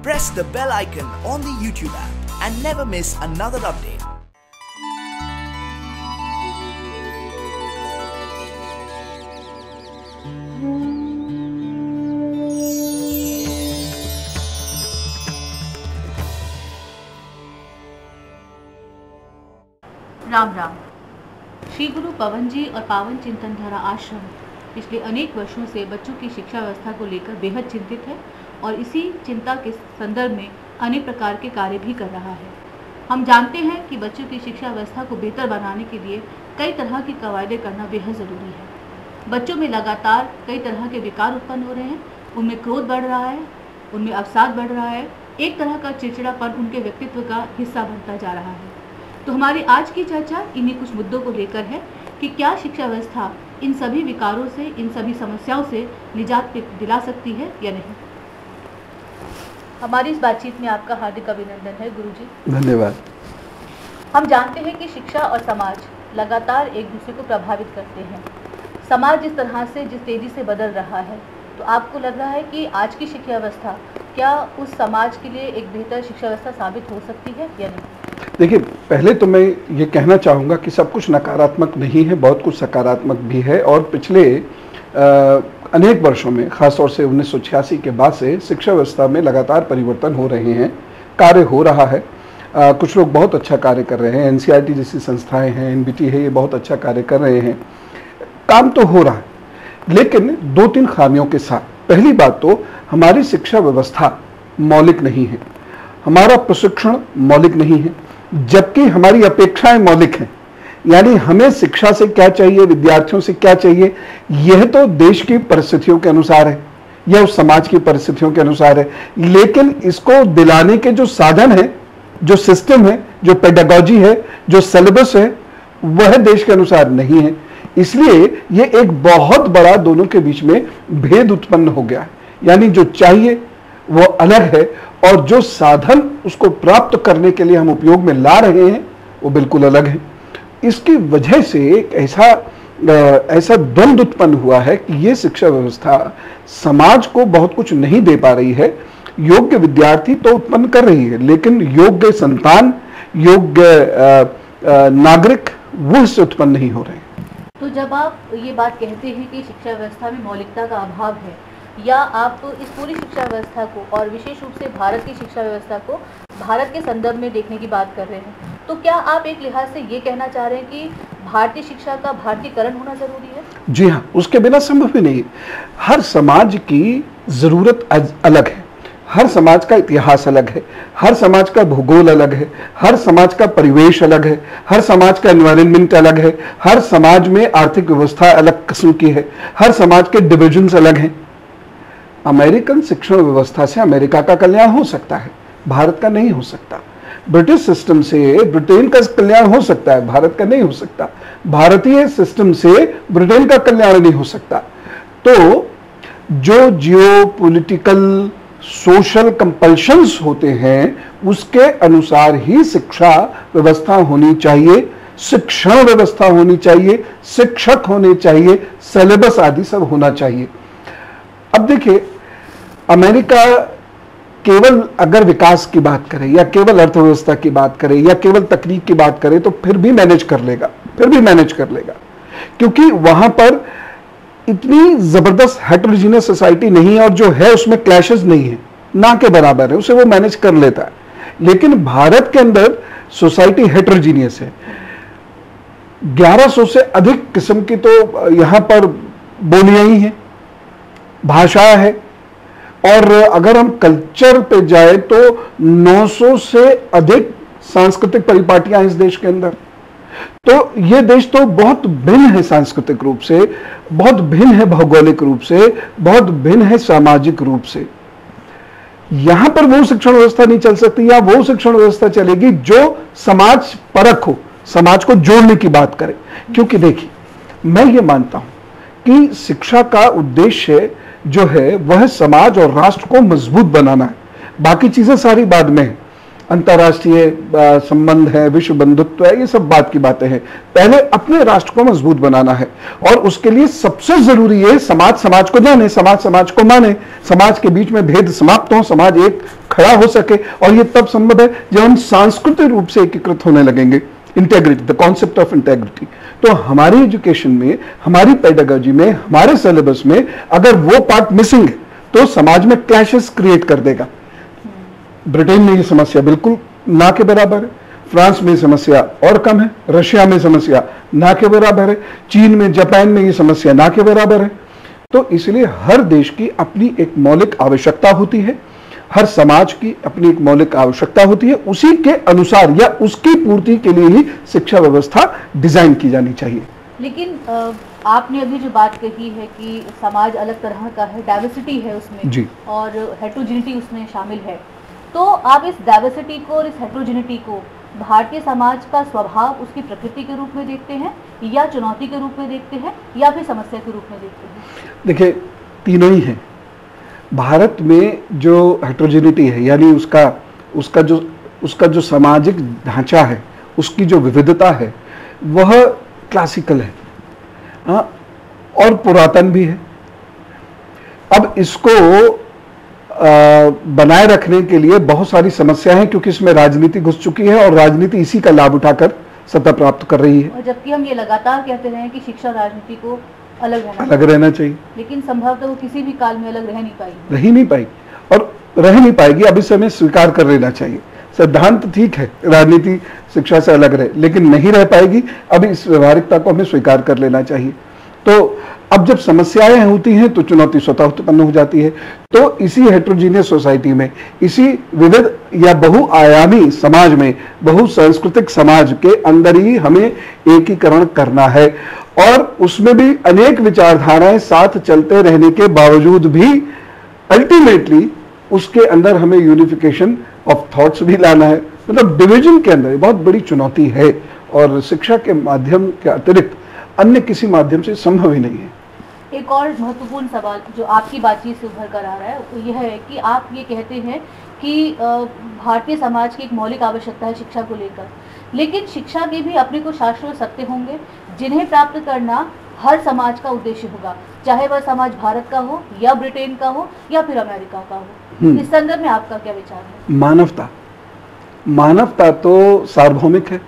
press the bell icon on the YouTube app and never miss another update. Ram Ram. Shri गुरु पवन जी और पावन चिंतन धारा आश्रम पिछले अनेक वर्षों से बच्चों की शिक्षा व्यवस्था को लेकर बेहद चिंतित है और इसी चिंता के संदर्भ में अनेक प्रकार के कार्य भी कर रहा है। हम जानते हैं कि बच्चों की शिक्षा व्यवस्था को बेहतर बनाने के लिए कई तरह की कवायदें करना बेहद ज़रूरी है। बच्चों में लगातार कई तरह के विकार उत्पन्न हो रहे हैं, उनमें क्रोध बढ़ रहा है, उनमें अवसाद बढ़ रहा है, एक तरह का चिड़चिड़ापन उनके व्यक्तित्व का हिस्सा बनता जा रहा है। तो हमारी आज की चर्चा इन्हीं कुछ मुद्दों को लेकर है कि क्या शिक्षा व्यवस्था इन सभी विकारों से, इन सभी समस्याओं से निजात दिला सकती है या नहीं। हमारी इस बातचीत में आपका हार्दिक अभिनंदन है गुरुजी। धन्यवाद। हम जानते हैं कि शिक्षा और समाज लगातार एक दूसरे को प्रभावित करते हैं। समाज जिस तरह से, जिस तेजी से बदल रहा है, तो आपको लग रहा है कि आज की शिक्षा व्यवस्था क्या उस समाज के लिए एक बेहतर शिक्षा व्यवस्था साबित हो सकती है या नहीं। देखिए, पहले तो मैं ये कहना चाहूँगा कि सब कुछ नकारात्मक नहीं है, बहुत कुछ सकारात्मक भी है। और पिछले अनेक वर्षों में, खासतौर से 1986 के बाद से शिक्षा व्यवस्था में लगातार परिवर्तन हो रहे हैं, कार्य हो रहा है। कुछ लोग बहुत अच्छा कार्य कर रहे हैं, NCERT जैसी संस्थाएं हैं, NBT है, ये बहुत अच्छा कार्य कर रहे हैं, काम तो हो रहा है, लेकिन 2-3 खामियों के साथ। पहली बात तो हमारी शिक्षा व्यवस्था मौलिक नहीं है, हमारा प्रशिक्षण मौलिक नहीं है, जबकि हमारी अपेक्षाएं मौलिक हैं। यानी हमें शिक्षा से क्या चाहिए, विद्यार्थियों से क्या चाहिए, यह तो देश की परिस्थितियों के अनुसार है या उस समाज की परिस्थितियों के अनुसार है, लेकिन इसको दिलाने के जो साधन है, जो सिस्टम है, जो पेडागॉजी है, जो सिलेबस है, वह देश के अनुसार नहीं है। इसलिए ये एक बहुत बड़ा दोनों के बीच में भेद उत्पन्न हो गया है। यानी जो चाहिए वो अलग है और जो साधन उसको प्राप्त करने के लिए हम उपयोग में ला रहे हैं वो बिल्कुल अलग है। इसकी वजह से एक ऐसा द्वंद्व उत्पन्न हुआ है कि ये शिक्षा व्यवस्था समाज को बहुत कुछ नहीं दे पा रही है। योग्य विद्यार्थी तो उत्पन्न कर रही है, लेकिन योग्य संतान, योग्य नागरिक वो इससे उत्पन्न नहीं हो रहे। तो जब आप ये बात कहते हैं कि शिक्षा व्यवस्था में मौलिकता का अभाव है, या आप इस पूरी शिक्षा व्यवस्था को और विशेष रूप से भारत की शिक्षा व्यवस्था को भारत के संदर्भ में देखने की बात कर रहे हैं, तो क्या आप एक लिहाज से ये कहना चाह रहे हैं कि भारतीय शिक्षा का भारतीयकरण होना जरूरी है। जी हाँ, उसके बिना संभव ही नहीं। हर समाज की ज़रूरत अलग है, हर समाज का इतिहास अलग है, हर समाज का भूगोल अलग है, हर समाज का परिवेश अलग है, हर समाज का एनवायरनमेंट अलग है, हर समाज में आर्थिक व्यवस्था अलग किस्म की है, हर समाज के डिविजन्स अलग हैं। अमेरिकन शिक्षण व्यवस्था से अमेरिका का कल्याण हो सकता है, भारत का नहीं हो सकता। ब्रिटिश सिस्टम से ब्रिटेन का कल्याण हो सकता है, भारत का नहीं हो सकता। भारतीय सिस्टम से ब्रिटेन का कल्याण नहीं हो सकता। तो जो जियो पॉलिटिकल सोशल कंपल्शंस होते हैं, उसके अनुसार ही शिक्षा व्यवस्था होनी चाहिए, शिक्षण व्यवस्था होनी चाहिए, शिक्षक होने चाहिए, सिलेबस आदि सब होना चाहिए। अब देखिए, अमेरिका केवल अगर विकास की बात करे या केवल अर्थव्यवस्था की बात करे या केवल तकनीक की बात करे तो फिर भी मैनेज कर लेगा, क्योंकि वहां पर इतनी जबरदस्त हेटेरोजेनियस सोसाइटी नहीं है और जो है उसमें क्लैशेस नहीं है, ना के बराबर है, उसे वो मैनेज कर लेता है। लेकिन भारत के अंदर सोसाइटी हेटेरोजेनियस है, 1100 से अधिक किस्म की तो यहां पर बोलियां ही हैं, भाषा है, और अगर हम कल्चर पे जाए तो 900 से अधिक सांस्कृतिक परिपाटियां इस देश के अंदर। तो ये देश तो बहुत भिन्न है सांस्कृतिक रूप से, बहुत भिन्न है भौगोलिक रूप से, बहुत भिन्न है सामाजिक रूप से। यहां पर वो शिक्षण व्यवस्था नहीं चल सकती, या वो शिक्षण व्यवस्था चलेगी जो समाज परख हो, समाज को जोड़ने की बात करे। क्योंकि देखिए, मैं ये मानता हूं कि शिक्षा का उद्देश्य जो है वह समाज और राष्ट्र को मजबूत बनाना है, बाकी चीजें सारी बाद में है। अंतर्राष्ट्रीय संबंध है, विश्व बंधुत्व है, ये सब बात की बातें हैं। पहले अपने राष्ट्र को मजबूत बनाना है और उसके लिए सबसे जरूरी है समाज समाज को जाने, समाज समाज को माने, समाज के बीच में भेद समाप्त हो, समाज एक खड़ा हो सके। और ये तब संभव है जब हम सांस्कृतिक रूप से एकीकृत होने लगेंगे। Integrity, the concept of integrity. तो हमारी एजुकेशन में, हमारी पेडागॉजी में, हमारे सिलेबस में अगर वो पार्ट मिसिंग है तो समाज में क्लैशेस क्रिएट कर देगा। ब्रिटेन में ये समस्या बिल्कुल ना के बराबर है, फ्रांस में समस्या और कम है, रशिया में समस्या ना के बराबर है, चीन में, जापान में ये समस्या ना के बराबर है। तो इसलिए हर देश की अपनी एक मौलिक आवश्यकता होती है, हर समाज की अपनी एक मौलिक आवश्यकता होती है, उसी के अनुसार या उसकी पूर्ति के लिए ही शिक्षा व्यवस्था डिजाइन की जानी चाहिए। लेकिन आपने अभी जो बात कही है कि समाज अलग तरह का है, डाइवर्सिटी है उसमें जी। और हेट्रोजेनिटी उसमें शामिल है, तो आप इस डाइवर्सिटी को और इस हेट्रोजेनिटी को भारतीय समाज का स्वभाव, उसकी प्रकृति के रूप में देखते हैं या चुनौती के रूप में देखते हैं या फिर समस्या के रूप में देखते हैं? देखिए, तीनों ही हैं। भारत में जो हेट्रोजेनिटी है, यानी उसका जो सामाजिक ढांचा है, उसकी जो विविधता है, वह क्लासिकल है, हाँ, और पुरातन भी है। अब इसको बनाए रखने के लिए बहुत सारी समस्याएं हैं, क्योंकि इसमें राजनीति घुस चुकी है और राजनीति इसी का लाभ उठाकर सत्ता प्राप्त कर रही है। और जबकि हम ये लगातार कहते रहे हैं कि शिक्षा राजनीति को अलग रहना चाहिए, लेकिन संभवतः वो किसी भी काल में अलग रह नहीं पाई और रह नहीं पाएगी। अब इसे हमें स्वीकार कर लेना चाहिए। सिद्धांत ठीक है, राजनीति शिक्षा से अलग रहे, लेकिन नहीं रह पाएगी। अब इस व्यवहारिकता को हमें स्वीकार कर लेना चाहिए। तो अब जब समस्याएं होती हैं तो चुनौती स्वतः उत्पन्न हो जाती है। तो इसी हेट्रोजीनियस सोसाइटी में, इसी विविध या बहुआयामी समाज में, बहुसांस्कृतिक समाज के अंदर ही हमें एकीकरण करना है और उसमें भी अनेक विचारधाराएं साथ चलते रहने के बावजूद भी अल्टीमेटली उसके अंदर हमें यूनिफिकेशन ऑफ थॉट्स भी लाना है। मतलब डिवीजन के अंदर बहुत बड़ी चुनौती है और शिक्षा के माध्यम के अतिरिक्त अन्य किसी माध्यम से संभव ही नहीं है। एक और महत्वपूर्ण सवाल जो आपकी बातचीत से उभर कर आ रहा है वो यह है कि आप ये कहते हैं कि भारतीय समाज की एक मौलिक आवश्यकता है शिक्षा को लेकर, लेकिन शिक्षा के भी अपने को शाश्वत सत्य होंगे जिन्हें प्राप्त करना हर समाज का उद्देश्य होगा, चाहे वह समाज भारत का हो या ब्रिटेन का हो या फिर अमेरिका का हो। इस संदर्भ में आपका क्या विचार है? मानवता तो सार्वभौमिक है,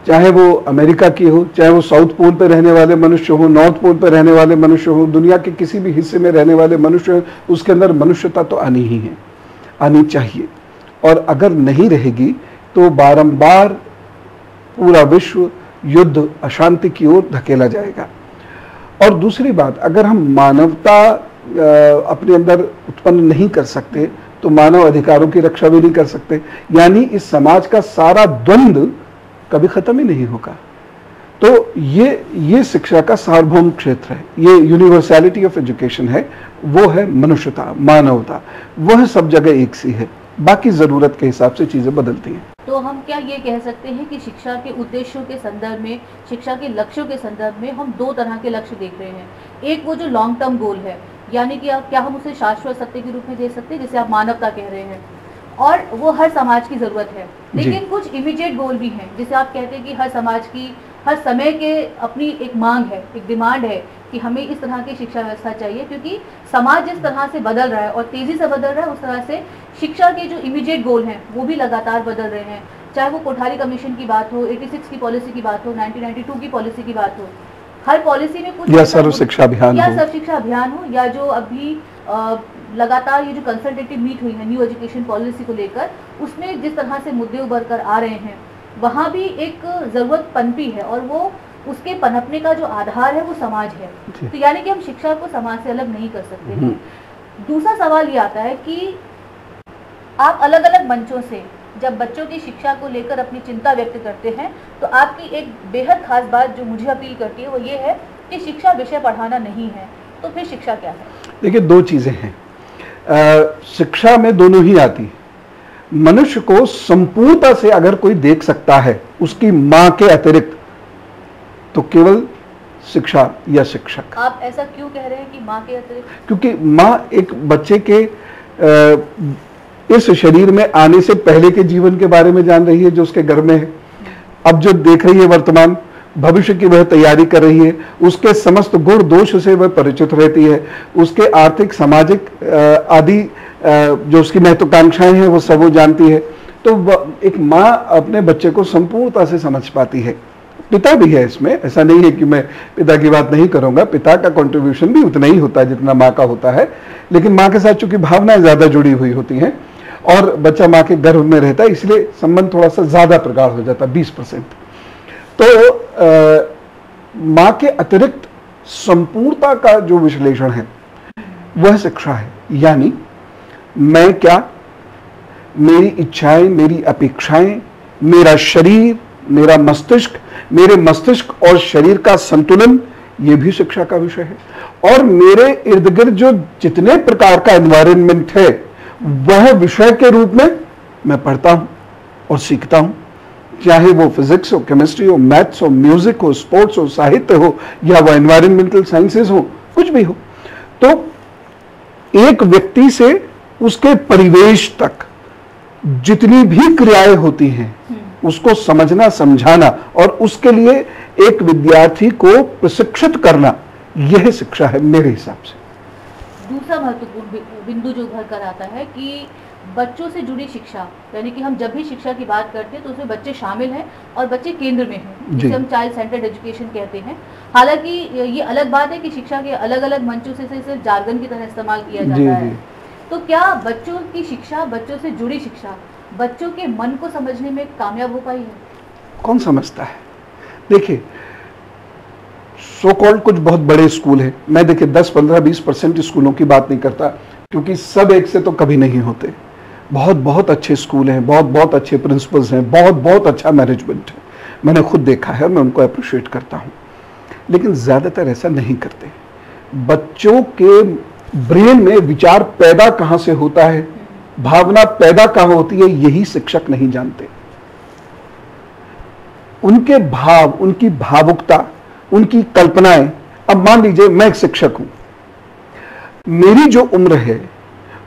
चाहे वो अमेरिका की हो, चाहे वो साउथ पोल पर रहने वाले मनुष्य हो, नॉर्थ पोल पर रहने वाले मनुष्य हो, दुनिया के किसी भी हिस्से में रहने वाले मनुष्य हो, उसके अंदर मनुष्यता तो आनी ही है, आनी चाहिए। और अगर नहीं रहेगी तो बारंबार पूरा विश्व युद्ध, अशांति की ओर धकेला जाएगा। और दूसरी बात, अगर हम मानवता अपने अंदर उत्पन्न नहीं कर सकते तो मानव अधिकारों की रक्षा भी नहीं कर सकते, यानी इस समाज का सारा द्वंद्व कभी खत्म ही नहीं होगा। तो ये शिक्षा का सार्वभौम क्षेत्र है, ये यूनिवर्सैलिटी ऑफ एजुकेशन है, वो है मनुष्यता, मानवता, वह सब जगह एक सी है, बाकी जरूरत के हिसाब से चीजें बदलती हैं। तो हम क्या ये कह सकते हैं कि शिक्षा के उद्देश्यों के संदर्भ में, शिक्षा के लक्ष्यों के संदर्भ में हम दो तरह के लक्ष्य देख रहे हैं। एक वो जो लॉन्ग टर्म गोल है, यानी कि क्या हम उसे शाश्वत सत्य के रूप में दे सकते हैं, जिसे आप मानवता कह रहे हैं, और वो हर समाज की जरूरत है। लेकिन कुछ इमीडिएट गोल भी हैं, जिसे आप कहते हैं कि हर समाज की हर समय के अपनी एक मांग है, एक डिमांड है कि हमें इस तरह की शिक्षा व्यवस्था चाहिए, क्योंकि समाज जिस तरह से बदल रहा है और तेजी से बदल रहा है, उस तरह से शिक्षा के जो इमीडिएट गोल हैं वो भी लगातार बदल रहे हैं। चाहे वो कोठारी कमीशन की बात हो, 86 की पॉलिसी की बात हो, 1992 की पॉलिसी की बात हो, हर पॉलिसी में कुछ या सर्व शिक्षा अभियान हो, या जो अभी लगातार ये जो कंसल्टेटिव मीट हुई है न्यू एजुकेशन पॉलिसी को लेकर, उसमें जिस तरह से मुद्दे उभर कर आ रहे हैं, वहाँ भी एक जरूरत पनपी है और वो उसके पनपने का जो आधार है वो समाज है। तो यानी कि हम शिक्षा को समाज से अलग नहीं कर सकते हैं। दूसरा सवाल ये आता है कि आप अलग अलग मंचों से जब बच्चों की शिक्षा को लेकर अपनी चिंता व्यक्त करते हैं, तो आपकी एक बेहद खास बात जो मुझे अपील करती है वो ये है कि शिक्षा विषय पढ़ाना नहीं है। तो फिर शिक्षा क्या है? देखिए, दो चीजें हैं, शिक्षा में दोनों ही आती है। मनुष्य को संपूर्णता से अगर कोई देख सकता है उसकी मां के अतिरिक्त, तो केवल शिक्षा या शिक्षक। आप ऐसा क्यों कह रहे हैं कि मां के अतिरिक्त? क्योंकि मां एक बच्चे के इस शरीर में आने से पहले के जीवन के बारे में जान रही है जो उसके घर में है, अब जो देख रही है वर्तमान, भविष्य की वह तैयारी कर रही है, उसके समस्त गुण दोष से वह परिचित रहती है, उसके आर्थिक सामाजिक आदि जो उसकी महत्वाकांक्षाएं हैं वो सब वो जानती है। तो एक माँ अपने बच्चे को संपूर्णता से समझ पाती है। पिता भी है इसमें, ऐसा नहीं है कि मैं पिता की बात नहीं करूंगा, पिता का कंट्रीब्यूशन भी उतना ही होता है जितना माँ का होता है, लेकिन माँ के साथ चूंकि भावनाएं ज्यादा जुड़ी हुई होती हैं और बच्चा माँ के गर्भ में रहता है, इसलिए संबंध थोड़ा सा ज्यादा प्रगाढ़ हो जाता है, 20%। तो माँ के अतिरिक्त संपूर्णता का जो विश्लेषण है वह शिक्षा है। यानी मैं क्या, मेरी इच्छाएं, मेरी अपेक्षाएं, मेरा शरीर, मेरा मस्तिष्क, मेरे मस्तिष्क और शरीर का संतुलन, यह भी शिक्षा का विषय है। और मेरे इर्द गिर्द जो जितने प्रकार का एनवायरनमेंट है वह विषय के रूप में मैं पढ़ता हूं और सीखता हूं, चाहे वो फिजिक्स हो, केमिस्ट्री हो, मैथ्स हो, म्यूजिक हो, स्पोर्ट्स हो, साहित्य हो, या वो एनवायरमेंटल साइंसेस हो, कुछ भी हो। तो एक व्यक्ति से उसके परिवेश तक जितनी भी क्रियाएं होती हैं उसको समझना, समझाना और उसके लिए एक विद्यार्थी को प्रशिक्षित करना, यह शिक्षा है मेरे हिसाब से। दूसरा महत्वपूर्ण बिंदु जो उभर कर आता है कि बच्चों से जुड़ी शिक्षा, यानी कि हम जब भी शिक्षा की बात करते हैं तो उसमें बच्चे शामिल हैं और बच्चे केंद्र में हैं, जिसे हम चाइल्ड सेंटर्ड एजुकेशन कहते हैं। हालांकि ये अलग बात है कि शिक्षा के अलग अलग मंचों से सिर्फ जार्गन की तरह इस्तेमाल किया जाता है। तो क्या बच्चों की शिक्षा, बच्चों से जुड़ी शिक्षा बच्चों के मन को समझने में कामयाब हो पाई है? कौन समझता है? देखिए, सो कॉल्ड कुछ बहुत बड़े स्कूल हैं, मैं देखिए 10, 15, 20% स्कूलों की बात नहीं करता, क्योंकि सब एक से तो कभी नहीं होते। बहुत बहुत अच्छे स्कूल हैं, बहुत बहुत अच्छे प्रिंसिपल्स हैं, बहुत बहुत अच्छा मैनेजमेंट है, मैंने खुद देखा है, मैं उनको अप्रिशिएट करता हूँ। लेकिन ज़्यादातर ऐसा नहीं करते। बच्चों के ब्रेन में विचार पैदा कहाँ से होता है, भावना पैदा कहाँ होती है, यही शिक्षक नहीं जानते। उनके भाव, उनकी भावुकता, उनकी कल्पनाएं। अब मान लीजिए मैं एक शिक्षक हूं, मेरी जो उम्र है,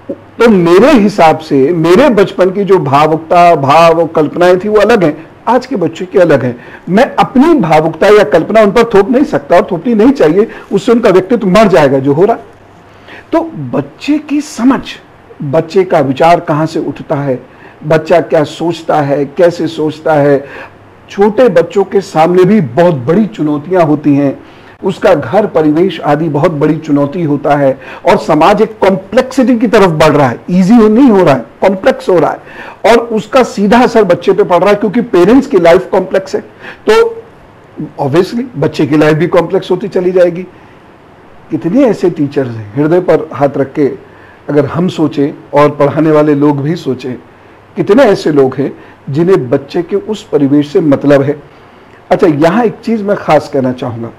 तो मेरे हिसाब से मेरे बचपन की जो भावुकता, भाव और कल्पनाएं थी वो अलग हैं, आज के बच्चे की अलग हैं। मैं अपनी भावुकता या कल्पना उन पर थोप नहीं सकता और थोपनी नहीं चाहिए, उससे उनका व्यक्तित्व मर जाएगा जो हो रहा। तो बच्चे की समझ, बच्चे का विचार कहां से उठता है, बच्चा क्या सोचता है, कैसे सोचता है, छोटे बच्चों के सामने भी बहुत बड़ी चुनौतियां होती हैं। उसका घर परिवेश आदि बहुत बड़ी चुनौती होता है और समाज एक कॉम्प्लेक्सिटी की तरफ बढ़ रहा है, इजी नहीं हो रहा है, कॉम्प्लेक्स हो रहा है और उसका सीधा असर बच्चे पे पड़ रहा है, क्योंकि पेरेंट्स की लाइफ कॉम्प्लेक्स है तो ऑब्वियसली बच्चे की लाइफ भी कॉम्प्लेक्स होती चली जाएगी। कितने ऐसे टीचर्स हैं, हृदय पर हाथ रख के अगर हम सोचें और पढ़ाने वाले लोग भी सोचें, कितने ऐसे लोग हैं जिन्हें बच्चे के उस परिवेश से मतलब है। अच्छा, यहां एक चीज मैं खास कहना चाहूंगा,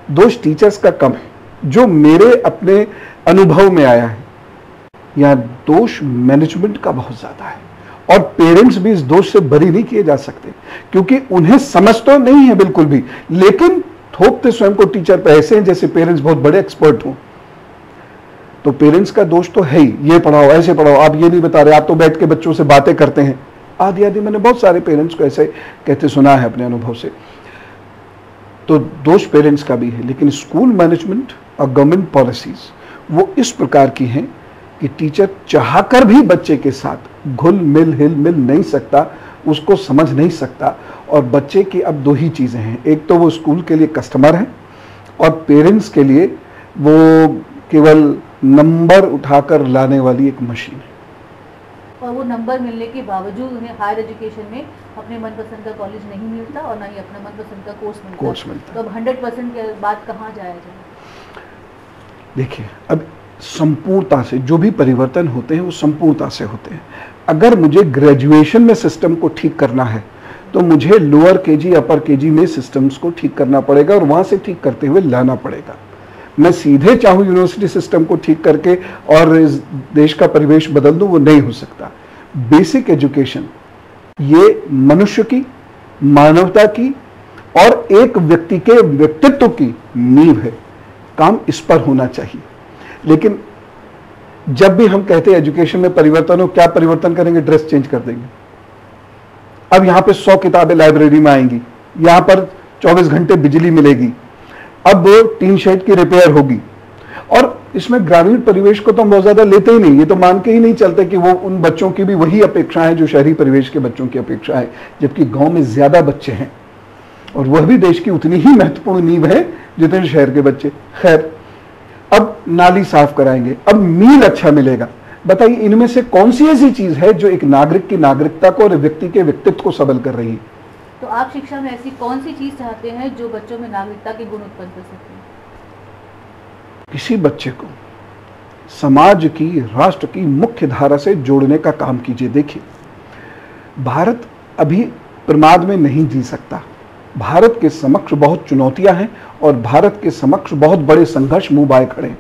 दोष टीचर्स का कम है, जो मेरे अपने अनुभव में आया है, यहां दोष मैनेजमेंट का बहुत ज्यादा है और पेरेंट्स भी इस दोष से बरी नहीं किए जा सकते, क्योंकि उन्हें समझ तो नहीं है बिल्कुल भी, लेकिन थोपते स्वयं को टीचर पे ऐसे हैं जैसे पेरेंट्स बहुत बड़े एक्सपर्ट हों। तो पेरेंट्स का दोष तो है ही, ये पढ़ाओ, ऐसे पढ़ाओ, आप ये नहीं बता रहे, आप तो बैठ के बच्चों से बातें करते हैं, आदि आदि। मैंने बहुत सारे पेरेंट्स को ऐसे कहते सुना है अपने अनुभव से। तो दोष पेरेंट्स का भी है, लेकिन स्कूल मैनेजमेंट और गवर्नमेंट पॉलिसीज वो इस प्रकार की हैं कि टीचर चाहकर भी बच्चे के साथ घुल मिल हिल मिल नहीं सकता, उसको समझ नहीं सकता। और बच्चे की अब दो ही चीज़ें हैं, एक तो वो स्कूल के लिए कस्टमर है और पेरेंट्स के लिए वो केवल नंबर उठाकर लाने वाली एक मशीन है। और वो नंबर मिलने के बावजूद उन्हें हायर एजुकेशन में अपने मनपसंद का कॉलेज नहीं मिलता और ना ही अपना मनपसंद का कोर्स मिलता। तो अब 100% के बाद कहाँ जाया जाए? देखिए, अब संपूर्णता से जो भी परिवर्तन होते हैं वो संपूर्णता से होते हैं। अगर मुझे ग्रेजुएशन में सिस्टम को ठीक करना है तो मुझे लोअर केजी अपर केजी में सिस्टम्स को ठीक करना पड़ेगा और वहां से ठीक करते हुए लाना पड़ेगा। मैं सीधे चाहूँ यूनिवर्सिटी सिस्टम को ठीक करके और इस देश का परिवेश बदल दूं, वो नहीं हो सकता। बेसिक एजुकेशन ये मनुष्य की, मानवता की और एक व्यक्ति के व्यक्तित्व की नींव है, काम इस पर होना चाहिए। लेकिन जब भी हम कहते हैं एजुकेशन में परिवर्तन हो, क्या परिवर्तन करेंगे? ड्रेस चेंज कर देंगे। अब यहाँ पे 100 किताबें लाइब्रेरी में आएंगी, यहाँ पर 24 घंटे बिजली मिलेगी, अब टीन शेड की रिपेयर होगी। और इसमें ग्रामीण परिवेश को तो हम बहुत ज्यादा लेते ही नहीं, ये तो मान के ही नहीं चलते कि वो उन बच्चों की भी वही अपेक्षा है जो शहरी परिवेश के बच्चों की अपेक्षा है, जबकि गांव में ज्यादा बच्चे हैं और वह भी देश की उतनी ही महत्वपूर्ण नींव है जितने शहर के बच्चे। खैर, अब नाली साफ कराएंगे, अब मील अच्छा मिलेगा। बताइए, इनमें से कौन सी ऐसी चीज है जो एक नागरिक की नागरिकता को और व्यक्ति के व्यक्तित्व को सबल कर रही है? तो आप शिक्षा में ऐसी कौन सी चीज चाहते हैं जो बच्चों में नागरिकता के गुण उत्पन्न कर सकते हैं? किसी बच्चे को समाज की, राष्ट्र की मुख्य धारा से जोड़ने का काम कीजिए। देखिए, भारत अभी प्रमाद में नहीं जी सकता। भारत के समक्ष बहुत चुनौतियां हैं और भारत के समक्ष बहुत बड़े संघर्ष मुंह बाए खड़े हैं।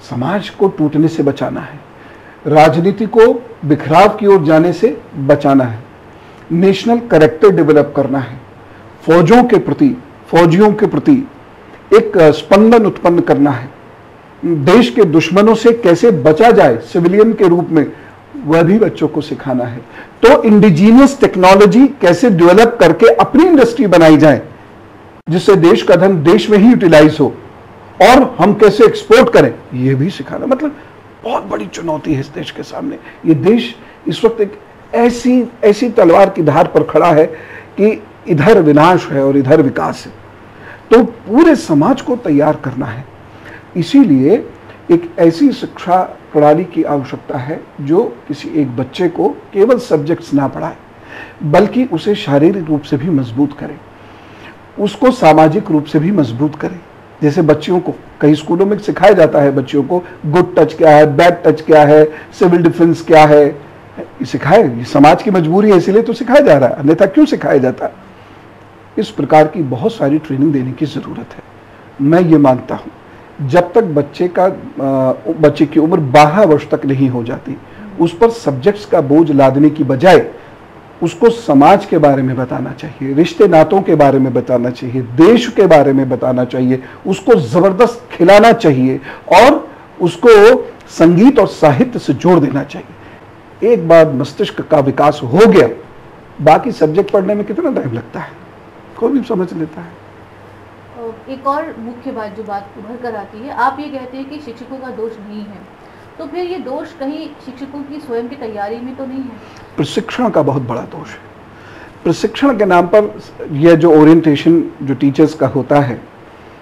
समाज को टूटने से बचाना है, राजनीति को बिखराव की ओर जाने से बचाना है, नेशनल कैरेक्टर डेवलप करना है, फौजियों के प्रति एक स्पंदन उत्पन्न करना है, देश के दुश्मनों से कैसे बचा जाए सिविलियन के रूप में, वह भी बच्चों को सिखाना है। तो इंडिजीनियस टेक्नोलॉजी कैसे डेवलप करके अपनी इंडस्ट्री बनाई जाए जिससे देश का धन देश में ही यूटिलाइज हो, और हम कैसे एक्सपोर्ट करें, यह भी सिखाना। मतलब बहुत बड़ी चुनौती है इस देश के सामने। ये देश इस वक्त एक ऐसी तलवार की धार पर खड़ा है कि इधर विनाश है और इधर विकास है। तो पूरे समाज को तैयार करना है। इसीलिए एक ऐसी शिक्षा प्रणाली की आवश्यकता है जो किसी एक बच्चे को केवल सब्जेक्ट्स ना पढ़ाए, बल्कि उसे शारीरिक रूप से भी मजबूत करे, उसको सामाजिक रूप से भी मजबूत करे। जैसे बच्चियों को कई स्कूलों में सिखाया जाता है, बच्चियों को गुड टच क्या है, बैड टच क्या है, सिविल डिफेंस क्या है, ये सिखाए। ये समाज की मजबूरी है, इसीलिए तो सिखाया जा रहा है, अन्यथा क्यों सिखाया जाता है? इस प्रकार की बहुत सारी ट्रेनिंग देने की जरूरत है। मैं ये मानता हूँ जब तक बच्चे की उम्र 12 वर्ष तक नहीं हो जाती, उस पर सब्जेक्ट्स का बोझ लादने की बजाय उसको समाज के बारे में बताना चाहिए, रिश्ते नातों के बारे में बताना चाहिए, देश के बारे में बताना चाहिए, उसको जबरदस्त खिलाना चाहिए और उसको संगीत और साहित्य से जोड़ देना चाहिए। एक बार मस्तिष्क का विकास हो गया, बाकी सब्जेक्ट पढ़ने में कितना टाइम लगता है, कोई भी समझ लेता है। एक और मुख्य बात जो बात उभर कर आती है, आप ये कहते हैं कि शिक्षकों का दोष नहीं है, तो फिर ये दोष कहीं शिक्षकों की स्वयं की तैयारी में तो नहीं है? प्रशिक्षण का बहुत बड़ा दोष है। प्रशिक्षण के नाम पर यह जो ओरिएंटेशन जो टीचर्स का होता है,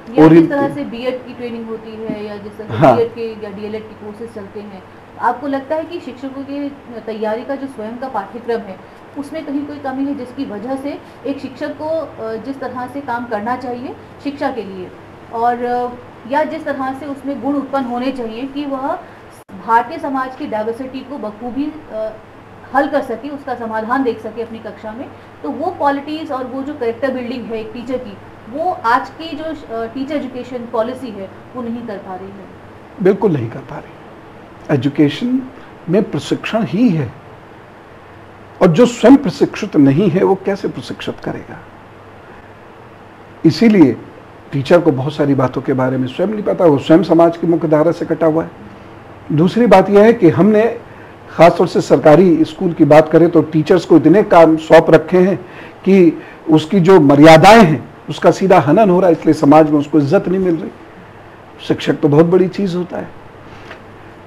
जिस तरह से बीएड की ट्रेनिंग होती है या जिस तरह से बीएड के या डीएलएड के कोर्सेज चलते हैं, आपको लगता है कि शिक्षकों की तैयारी का जो स्वयं का पाठ्यक्रम है उसमें कहीं कोई कमी है जिसकी वजह से एक शिक्षक को जिस तरह से काम करना चाहिए शिक्षा के लिए, और या जिस तरह से उसमें गुण उत्पन्न होने चाहिए कि वह भारतीय समाज की डाइवर्सिटी को बखूबी हल कर सके, उसका समाधान देख सके अपनी कक्षा में, तो वो क्वालिटीज़ और वो जो कैरेक्टर बिल्डिंग है एक टीचर की, वो आज की जो टीचर एजुकेशन पॉलिसी है वो नहीं कर पा रही है। बिल्कुल नहीं कर पा रही। एजुकेशन में प्रशिक्षण ही है, और जो स्वयं प्रशिक्षित नहीं है वो कैसे प्रशिक्षित करेगा? इसीलिए टीचर को बहुत सारी बातों के बारे में स्वयं नहीं पता, वो स्वयं समाज की मुख्य धारा से कटा हुआ है। दूसरी बात यह है कि हमने खासतौर से सरकारी स्कूल की बात करें तो टीचर्स को इतने काम सौंप रखे हैं कि उसकी जो मर्यादाएं हैं उसका सीधा हनन हो रहा है, इसलिए समाज में उसको इज्जत नहीं मिल रही। शिक्षक तो बहुत बड़ी चीज होता है,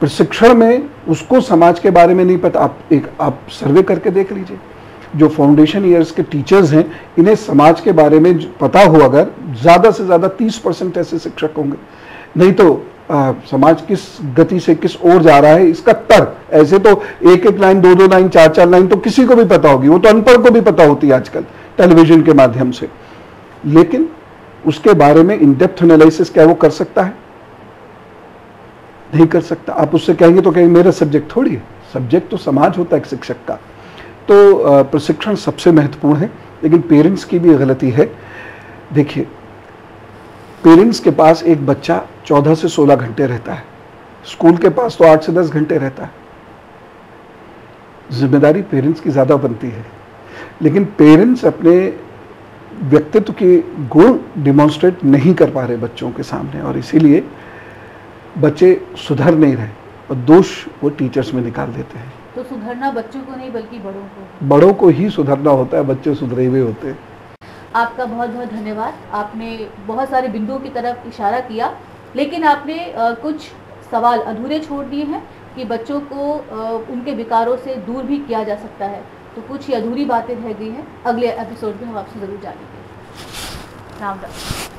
प्रशिक्षण में उसको समाज के बारे में नहीं पता। आप सर्वे करके देख लीजिए, जो फाउंडेशन ईयर्स के टीचर्स हैं इन्हें समाज के बारे में पता हो अगर, ज़्यादा से ज़्यादा 30% ऐसे शिक्षक होंगे। नहीं तो समाज किस गति से किस ओर जा रहा है इसका तर्क, ऐसे तो एक लाइन, दो लाइन, चार लाइन तो किसी को भी पता होगी, वो तो अनपढ़ को भी पता होती है आजकल टेलीविजन के माध्यम से, लेकिन उसके बारे में इन डेप्थ एनालिसिस क्या वो कर सकता है? नहीं कर सकता। आप उससे कहेंगे तो कहेंगे मेरा सब्जेक्ट थोड़ी है, सब्जेक्ट तो समाज होता है एक शिक्षक का। तो प्रशिक्षण सबसे महत्वपूर्ण है, लेकिन पेरेंट्स की भी गलती है। देखिए, पेरेंट्स के पास एक बच्चा 14 से 16 घंटे रहता है, स्कूल के पास तो 8 से 10 घंटे रहता है। जिम्मेदारी पेरेंट्स की ज़्यादा बनती है, लेकिन पेरेंट्स अपने व्यक्तित्व के गुण डिमॉन्स्ट्रेट नहीं कर पा रहे बच्चों के सामने, और इसीलिए बच्चे सुधर नहीं रहे। और दोष वो टीचर्स में निकाल देते हैं। तो सुधरना बच्चों को नहीं बल्कि बड़ों बड़ों को ही सुधरना होता है, बच्चे सुधरे हुए होते हैं। आपका बहुत बहुत धन्यवाद। आपने बहुत सारे बिंदुओं की तरफ इशारा किया, लेकिन आपने कुछ सवाल अधूरे छोड़ दिए हैं कि बच्चों को उनके विकारों से दूर भी किया जा सकता है। तो कुछ ही अधूरी बातें रह गई हैं, अगले एपिसोड में हम आपसे ज़रूर जानेंगे। राम राम।